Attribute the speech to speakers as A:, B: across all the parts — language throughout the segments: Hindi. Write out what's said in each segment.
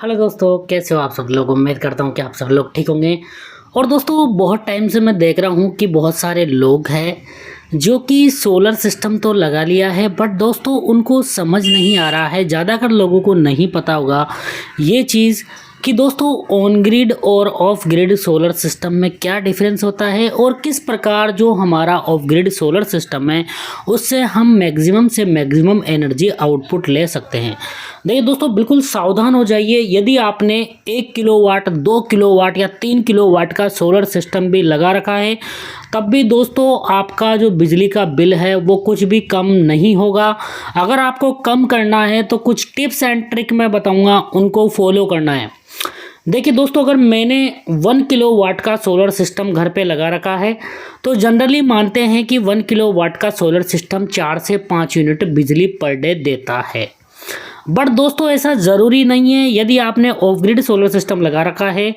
A: हेलो दोस्तों, कैसे हो आप सब लोग। उम्मीद करता हूँ कि आप सब लोग ठीक होंगे। और दोस्तों, बहुत टाइम से मैं देख रहा हूँ कि बहुत सारे लोग हैं जो कि सोलर सिस्टम तो लगा लिया है, बट दोस्तों उनको समझ नहीं आ रहा है। ज़्यादातर लोगों को नहीं पता होगा ये चीज़ कि दोस्तों ऑन ग्रिड और ऑफ ग्रिड सोलर सिस्टम में क्या डिफरेंस होता है और किस प्रकार जो हमारा ऑफ ग्रिड सोलर सिस्टम है उससे हम मैक्सिमम से मैक्सिमम एनर्जी आउटपुट ले सकते हैं। देखिए दोस्तों, बिल्कुल सावधान हो जाइए। यदि आपने 1 किलोवाट, 2 किलोवाट या 3 किलोवाट का सोलर सिस्टम भी लगा रखा है, तब भी दोस्तों आपका जो बिजली का बिल है वो कुछ भी कम नहीं होगा। अगर आपको कम करना है तो कुछ टिप्स एंड ट्रिक मैं बताऊंगा, उनको फॉलो करना है। देखिए दोस्तों, अगर मैंने 1 किलोवाट का सोलर सिस्टम घर पे लगा रखा है तो जनरली मानते हैं कि 1 किलोवाट का सोलर सिस्टम 4 से 5 यूनिट बिजली पर डे देता है। बट दोस्तों ऐसा ज़रूरी नहीं है। यदि आपने ऑफ ग्रिड सोलर सिस्टम लगा रखा है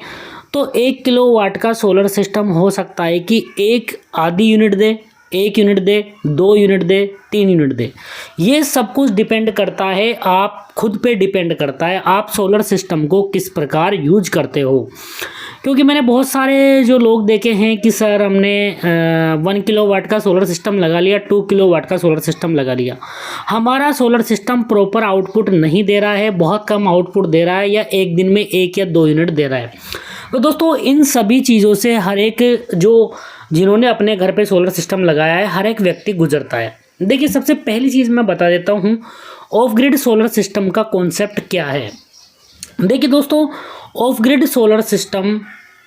A: तो 1 किलोवाट का सोलर सिस्टम हो सकता है कि एक आधी यूनिट दे, 1 यूनिट दे, 2 यूनिट दे, 3 यूनिट दे। ये सब कुछ डिपेंड करता है, आप खुद पे डिपेंड करता है आप सोलर सिस्टम को किस प्रकार यूज करते हो। क्योंकि मैंने बहुत सारे जो लोग देखे हैं कि सर हमने 1 किलोवाट का सोलर सिस्टम लगा लिया, 2 किलोवाट का सोलर सिस्टम लगा लिया, हमारा सोलर सिस्टम प्रॉपर आउटपुट नहीं दे रहा है, बहुत कम आउटपुट दे रहा है, या एक दिन में 1 या 2 यूनिट दे रहा है। तो दोस्तों इन सभी चीज़ों से हर एक जिन्होंने अपने घर पे सोलर सिस्टम लगाया है, हर एक व्यक्ति गुजरता है। देखिए, सबसे पहली चीज़ मैं बता देता हूँ ऑफ ग्रिड सोलर सिस्टम का कॉन्सेप्ट क्या है। देखिए दोस्तों, of grid solar system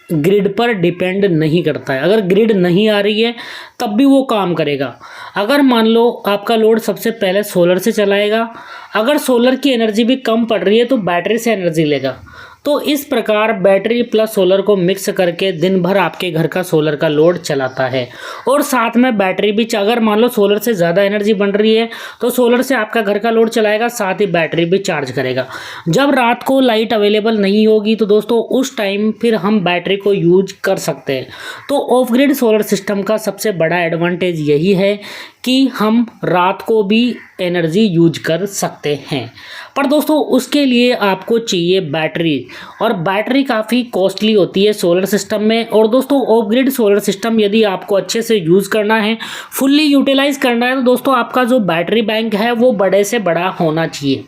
A: grid पर डिपेंड नहीं करता है। अगर ग्रिड नहीं आ रही है तब भी वो काम करेगा। अगर मान लो आपका लोड सबसे पहले सोलर से चलाएगा, अगर सोलर की एनर्जी भी कम पड़ रही है तो बैटरी से एनर्जी लेगा। तो इस प्रकार बैटरी प्लस सोलर को मिक्स करके दिन भर आपके घर का सोलर का लोड चलाता है। और साथ में बैटरी भी, अगर मान लो सोलर से ज़्यादा एनर्जी बन रही है तो सोलर से आपका घर का लोड चलाएगा, साथ ही बैटरी भी चार्ज करेगा। जब रात को लाइट अवेलेबल नहीं होगी तो दोस्तों उस टाइम फिर हम बैटरी को यूज कर सकते हैं। तो ऑफ ग्रिड सोलर सिस्टम का सबसे बड़ा एडवांटेज यही है कि हम रात को भी एनर्जी यूज कर सकते हैं। पर दोस्तों उसके लिए आपको चाहिए बैटरी, और बैटरी काफ़ी कॉस्टली होती है सोलर सिस्टम में। और दोस्तों ऑफ ग्रिड सोलर सिस्टम यदि आपको अच्छे से यूज़ करना है, फुल्ली यूटिलाइज करना है, तो दोस्तों आपका जो बैटरी बैंक है वो बड़े से बड़ा होना चाहिए।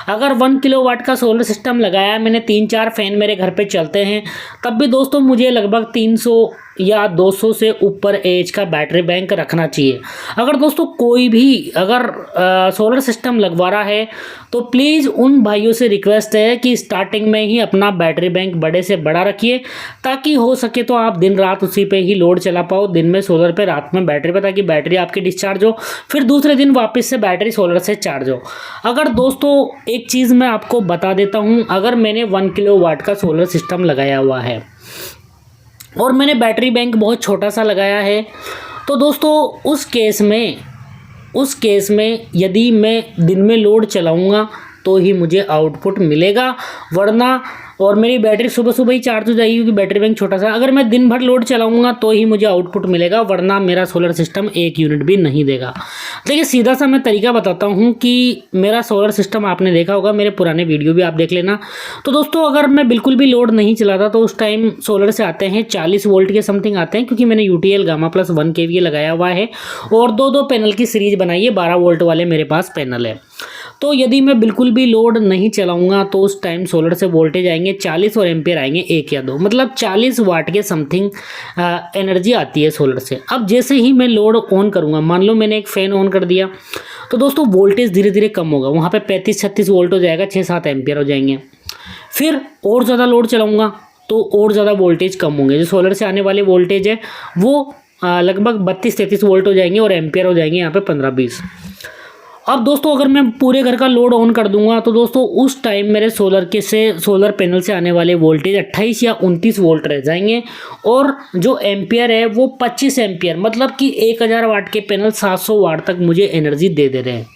A: अगर 1 किलोवाट का सोलर सिस्टम लगाया मैंने, 3-4 फैन मेरे घर पे चलते हैं, तब भी दोस्तों मुझे लगभग 300 या 200 से ऊपर एच का बैटरी बैंक रखना चाहिए। अगर दोस्तों कोई भी सोलर सिस्टम लगवा रहा है तो प्लीज़ उन भाइयों से रिक्वेस्ट है कि स्टार्टिंग में ही अपना बैटरी बैंक बड़े से बड़ा रखिए, ताकि हो सके तो आप दिन रात उसी पे ही लोड चला पाओ। दिन में सोलर पे, रात में बैटरी पे, ताकि बैटरी आपकी डिस्चार्ज हो, फिर दूसरे दिन वापस से बैटरी सोलर से चार्ज हो। अगर दोस्तों एक चीज़ मैं आपको बता देता हूँ, अगर मैंने 1 किलोवाट का सोलर सिस्टम लगाया हुआ है और मैंने बैटरी बैंक बहुत छोटा सा लगाया है, तो दोस्तों उस केस में यदि मैं दिन में लोड चलाऊंगा तो ही मुझे आउटपुट मिलेगा, वरना, और मेरी बैटरी सुबह सुबह ही चार्ज हो जाएगी क्योंकि बैटरी बैंक छोटा सा। अगर मैं दिन भर लोड चलाऊंगा तो ही मुझे आउटपुट मिलेगा, वरना मेरा सोलर सिस्टम 1 यूनिट भी नहीं देगा। देखिए, सीधा सा मैं तरीका बताता हूँ कि मेरा सोलर सिस्टम आपने देखा होगा, मेरे पुराने वीडियो भी आप देख लेना। तो दोस्तों अगर मैं बिल्कुल भी लोड नहीं चलाता तो उस टाइम सोलर से आते हैं 40 वोल्ट के समथिंग आते हैं, क्योंकि मैंने UTL गामा प्लस 1 kVA लगाया हुआ है और 2-2 पैनल की सीरीज बनाई है, 12 वोल्ट वाले मेरे पास पैनल है। तो यदि मैं बिल्कुल भी लोड नहीं चलाऊंगा तो उस टाइम सोलर से वोल्टेज आएंगे 40 और एम्पियर आएंगे 1 या 2, मतलब 40 वाट के समथिंग एनर्जी आती है सोलर से। अब जैसे ही मैं लोड ऑन करूंगा, मान लो मैंने एक फ़ैन ऑन कर दिया, तो दोस्तों वोल्टेज धीरे धीरे कम होगा, वहाँ पे 35-36 वोल्ट हो जाएगा, 6-7 एम्पियर हो जाएंगे। फिर और ज़्यादा लोड चलाऊँगा तो और ज़्यादा वोल्टेज कम होंगे, जो सोलर से आने वाले वोल्टेज है वो लगभग 32-33 वोल्ट हो जाएंगे और एम्पियर हो जाएंगे यहाँ पे 15-20। अब दोस्तों अगर मैं पूरे घर का लोड ऑन कर दूंगा तो दोस्तों उस टाइम मेरे सोलर पैनल से आने वाले वोल्टेज 28 या 29 वोल्ट रह जाएंगे, और जो एम्पियर है वो 25 एम्पियर, मतलब कि 1000 वाट के पैनल 700 वाट तक मुझे एनर्जी दे रहे हैं।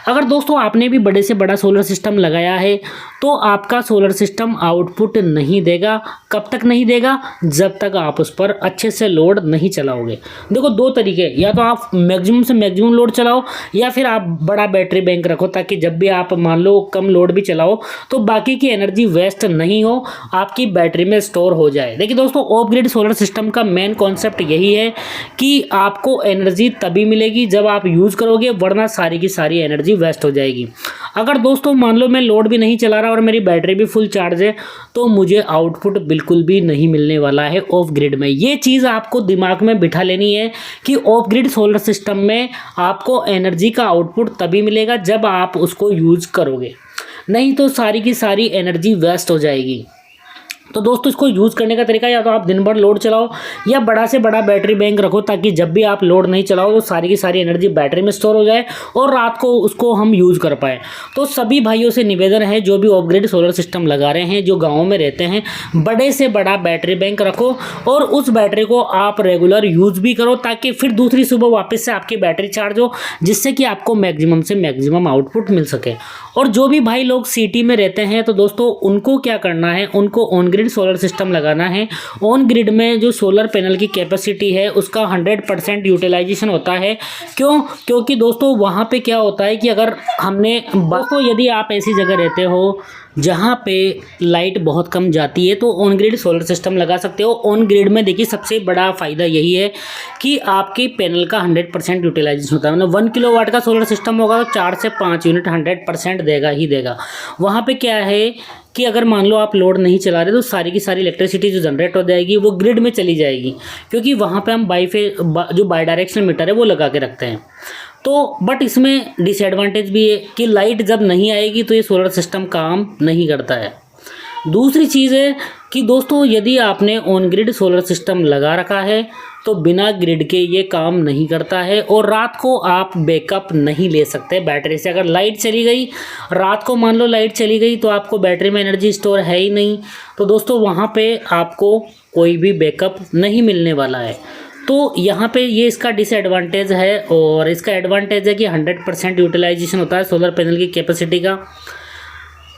A: अगर दोस्तों आपने भी बड़े से बड़ा सोलर सिस्टम लगाया है तो आपका सोलर सिस्टम आउटपुट नहीं देगा। कब तक नहीं देगा? जब तक आप उस पर अच्छे से लोड नहीं चलाओगे। देखो दो तरीके, या तो आप मैक्सिमम से मैक्सिमम लोड चलाओ या फिर आप बड़ा बैटरी बैंक रखो, ताकि जब भी आप मान लो कम लोड भी चलाओ तो बाकी की एनर्जी वेस्ट नहीं हो, आपकी बैटरी में स्टोर हो जाए। देखिए दोस्तों, ऑफ ग्रिड सोलर सिस्टम का मेन कॉन्सेप्ट यही है कि आपको एनर्जी तभी मिलेगी जब आप यूज़ करोगे, वरना सारी की सारी एनर्जी वेस्ट हो जाएगी। अगर दोस्तों मान लो मैं लोड भी नहीं चला रहा और मेरी बैटरी भी फुल चार्ज है तो मुझे आउटपुट बिल्कुल भी नहीं मिलने वाला है ऑफ ग्रिड में। ये चीज़ आपको दिमाग में बिठा लेनी है कि ऑफ ग्रिड सोलर सिस्टम में आपको एनर्जी का आउटपुट तभी मिलेगा जब आप उसको यूज़ करोगे, नहीं तो सारी की सारी एनर्जी वेस्ट हो जाएगी। तो दोस्तों इसको यूज़ करने का तरीका, या तो आप दिन भर लोड चलाओ या बड़ा से बड़ा बैटरी बैंक रखो, ताकि जब भी आप लोड नहीं चलाओ तो सारी की सारी एनर्जी बैटरी में स्टोर हो जाए और रात को उसको हम यूज़ कर पाए। तो सभी भाइयों से निवेदन है जो भी ऑफ ग्रिड सोलर सिस्टम लगा रहे हैं, जो गाँव में रहते हैं, बड़े से बड़ा बैटरी बैंक रखो और उस बैटरी को आप रेगुलर यूज़ भी करो, ताकि फिर दूसरी सुबह वापस से आपकी बैटरी चार्ज हो, जिससे कि आपको मैक्सिमम से मैक्सिमम आउटपुट मिल सके। और जो भी भाई लोग सिटी में रहते हैं तो दोस्तों उनको क्या करना है, उनको ऑन ग्रिड सोलर सिस्टम लगाना है। ऑन ग्रिड में जो सोलर पैनल की कैपेसिटी है उसका 100% यूटिलाइजेशन होता है। क्योंकि दोस्तों वहाँ पे क्या होता है कि अगर हमने दोस्तों यदि आप ऐसी जगह रहते हो जहाँ पे लाइट बहुत कम जाती है तो ऑन ग्रिड सोलर सिस्टम लगा सकते हो। ऑन ग्रिड में देखिए सबसे बड़ा फ़ायदा यही है कि आपके पैनल का 100% यूटिलाइजेशन होता है। मतलब 1 किलोवाट का सोलर सिस्टम होगा तो 4 से 5 यूनिट 100% देगा ही देगा। वहाँ पे क्या है कि अगर मान लो आप लोड नहीं चला रहे तो सारी की सारी इलेक्ट्रिसिटी जो जनरेट हो जाएगी वो ग्रिड में चली जाएगी, क्योंकि वहाँ पे हम जो बाई डायरेक्शनल मीटर है वो लगा के रखते हैं। तो बट इसमें डिसएडवांटेज भी है कि लाइट जब नहीं आएगी तो ये सोलर सिस्टम काम नहीं करता है। दूसरी चीज़ है कि दोस्तों यदि आपने ऑन ग्रिड सोलर सिस्टम लगा रखा है तो बिना ग्रिड के ये काम नहीं करता है और रात को आप बैकअप नहीं ले सकते बैटरी से। अगर लाइट चली गई, रात को मान लो लाइट चली गई तो आपको बैटरी में एनर्जी स्टोर है ही नहीं, तो दोस्तों वहाँ पे आपको कोई भी बैकअप नहीं मिलने वाला है। तो यहाँ पे ये इसका डिसएडवांटेज है। और इसका एडवांटेज है कि 100% यूटिलाइजेशन होता है सोलर पैनल की कैपेसिटी का।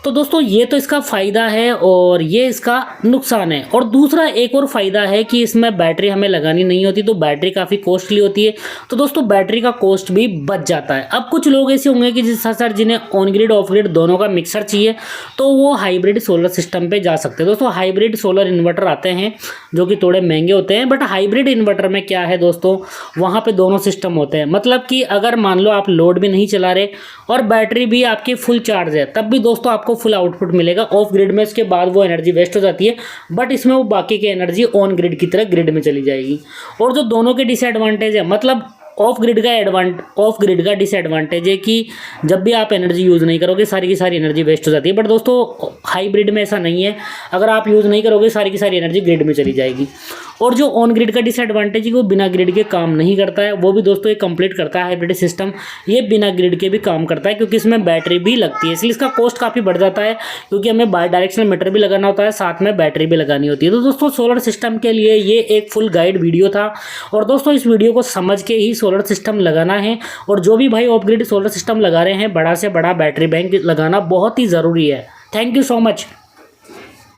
A: तो दोस्तों ये तो इसका फ़ायदा है और ये इसका नुकसान है। और दूसरा एक और फ़ायदा है कि इसमें बैटरी हमें लगानी नहीं होती, तो बैटरी काफ़ी कॉस्टली होती है, तो दोस्तों बैटरी का कॉस्ट भी बच जाता है। अब कुछ लोग ऐसे होंगे कि सर जिन्हें ऑन ग्रिड ऑफ ग्रिड दोनों का मिक्सर चाहिए तो वो हाइब्रिड सोलर सिस्टम पे जा सकते हैं। दोस्तों हाइब्रिड सोलर इन्वर्टर आते हैं जो कि थोड़े महंगे होते हैं, बट हाइब्रिड इन्वर्टर में क्या है दोस्तों, वहाँ पर दोनों सिस्टम होते हैं। मतलब कि अगर मान लो आप लोड भी नहीं चला रहे और बैटरी भी आपकी फुल चार्ज है, तब भी दोस्तों आपको फुल आउटपुट मिलेगा। ऑफ ग्रिड में इसके बाद वो एनर्जी वेस्ट हो जाती है, बट इसमें वो बाकी की एनर्जी ऑन ग्रिड की तरह ग्रिड में चली जाएगी। और जो दोनों के डिसएडवांटेज है, मतलब ऑफ ग्रिड का डिसएडवांटेज है कि जब भी आप एनर्जी यूज़ नहीं करोगे सारी की सारी एनर्जी वेस्ट हो जाती है। बट दोस्तों हाइब्रिड में ऐसा नहीं है, अगर आप यूज़ नहीं करोगे सारी की सारी एनर्जी ग्रिड में चली जाएगी। और जो ऑन ग्रिड का डिसएडवांटेज है वो बिना ग्रिड के काम नहीं करता है, वो भी दोस्तों ये कंप्लीट करता है हाइब्रिड सिस्टम। ये बिना ग्रिड के भी काम करता है क्योंकि इसमें बैटरी भी लगती है, इसलिए इसका कॉस्ट काफ़ी बढ़ जाता है, क्योंकि हमें बाई डायरेक्शनल मीटर भी लगाना होता है, साथ में बैटरी भी लगानी होती है। तो दोस्तों सोलर सिस्टम के लिए ये एक फुल गाइड वीडियो था। और दोस्तों इस वीडियो को समझ के ही सोलर सिस्टम लगाना है। और जो भी भाई ऑफ ग्रिड सोलर सिस्टम लगा रहे हैं, बड़ा से बड़ा बैटरी बैंक लगाना बहुत ही ज़रूरी है। Thank you so much.